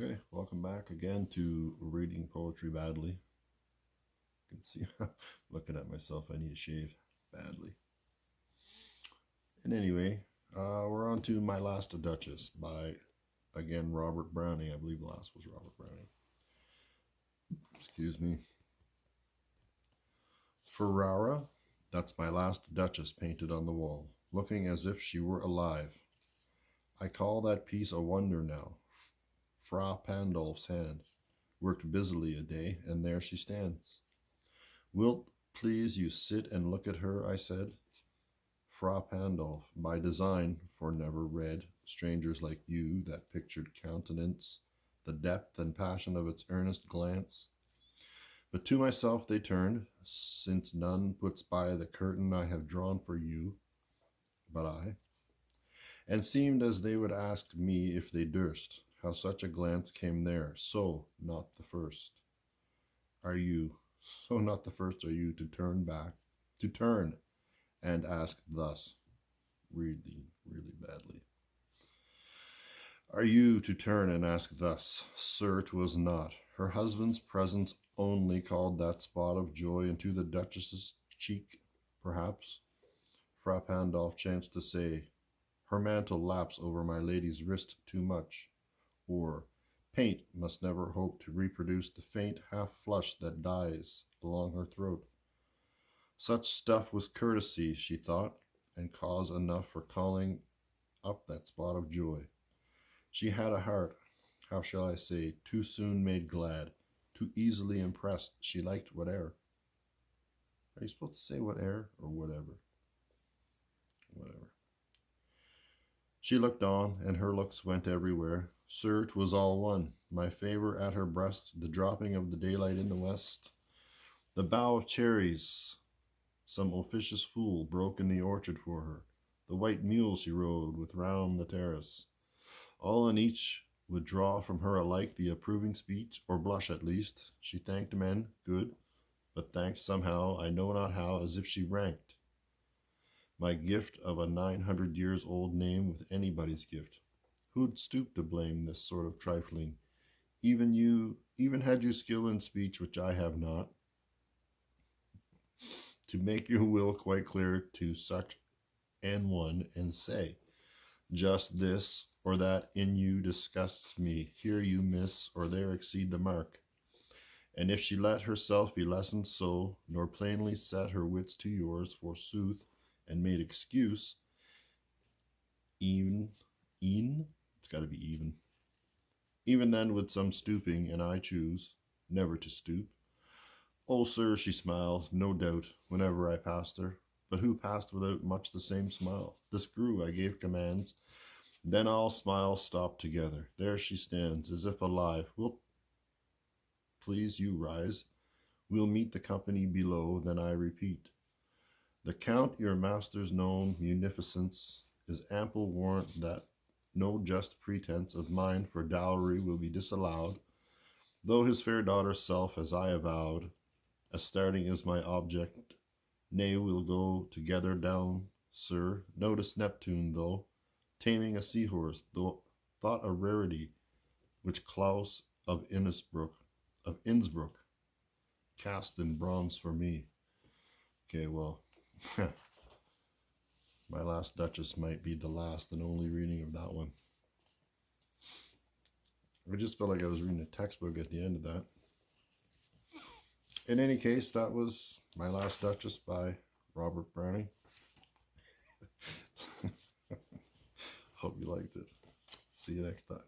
Okay, welcome back again to Reading Poetry Badly. You can see, looking at myself, I need a shave badly. And anyway, we're on to My Last Duchess by, again, Robert Browning. I believe the last was Robert Browning. Excuse me. Ferrara, that's my last Duchess painted on the wall, looking as if she were alive. I call that piece a wonder now. Fra Pandolf's hand worked busily a day, and there she stands. Wilt please you sit and look at her, I said. Fra Pandolf, by design, for never read strangers like you that pictured countenance, the depth and passion of its earnest glance. But to myself they turned, since none puts by the curtain I have drawn for you, but I, and seemed as they would ask me if they durst, how such a glance came there, so not the first. Are you, so not the first are you to turn back, to turn and ask thus, really, really badly. Are you to turn and ask thus? Sir, 'twas not. Her husband's presence only called that spot of joy into the Duchess's cheek, perhaps. Fra Pandolf chanced to say, her mantle laps over my lady's wrist too much, or paint must never hope to reproduce the faint half-flush that dies along her throat. Such stuff was courtesy, she thought, and cause enough for calling up that spot of joy. She had a heart, how shall I say, too soon made glad, too easily impressed. She liked whate'er. Are you supposed to say whate'er or whatever? Whatever. She looked on, and her looks went everywhere. Sir, 'twas all one. My favor at her breast, the dropping of the daylight in the west, the bough of cherries some officious fool broke in the orchard for her, the white mule she rode with round the terrace. All and each would draw from her alike the approving speech, or blush at least. She thanked men, good, but thanked somehow, I know not how, as if she ranked my gift of a 900 years old name with anybody's gift. Who'd stoop to blame this sort of trifling? Even had you skill in speech, which I have not, to make your will quite clear to such an one, and say, just this or that in you disgusts me. Here you miss, or there exceed the mark. And if she let herself be lessoned so, nor plainly set her wits to yours, forsooth, and made excuse, it's got to be even then would some stooping, and I choose never to stoop. Oh, sir, she smiled, no doubt, whenever I passed her, but who passed without much the same smile? This grew, I gave commands, then all smiles stopped together. There she stands, as if alive. Wilt please you rise? We'll meet the company below, then I repeat. The Count, your master's known munificence, is ample warrant that no just pretense of mine for dowry will be disallowed, though his fair daughter's self, as I avowed, as starting is my object. Nay, we'll go together down, sir. Notice Neptune, though, taming a seahorse, though thought a rarity, which Klaus of Innsbruck cast in bronze for me. Okay, well, My Last Duchess might be the last and only reading of that one. I just felt like I was reading a textbook at the end of that. In any case, that was My Last Duchess by Robert Browning. Hope you liked it. See you next time.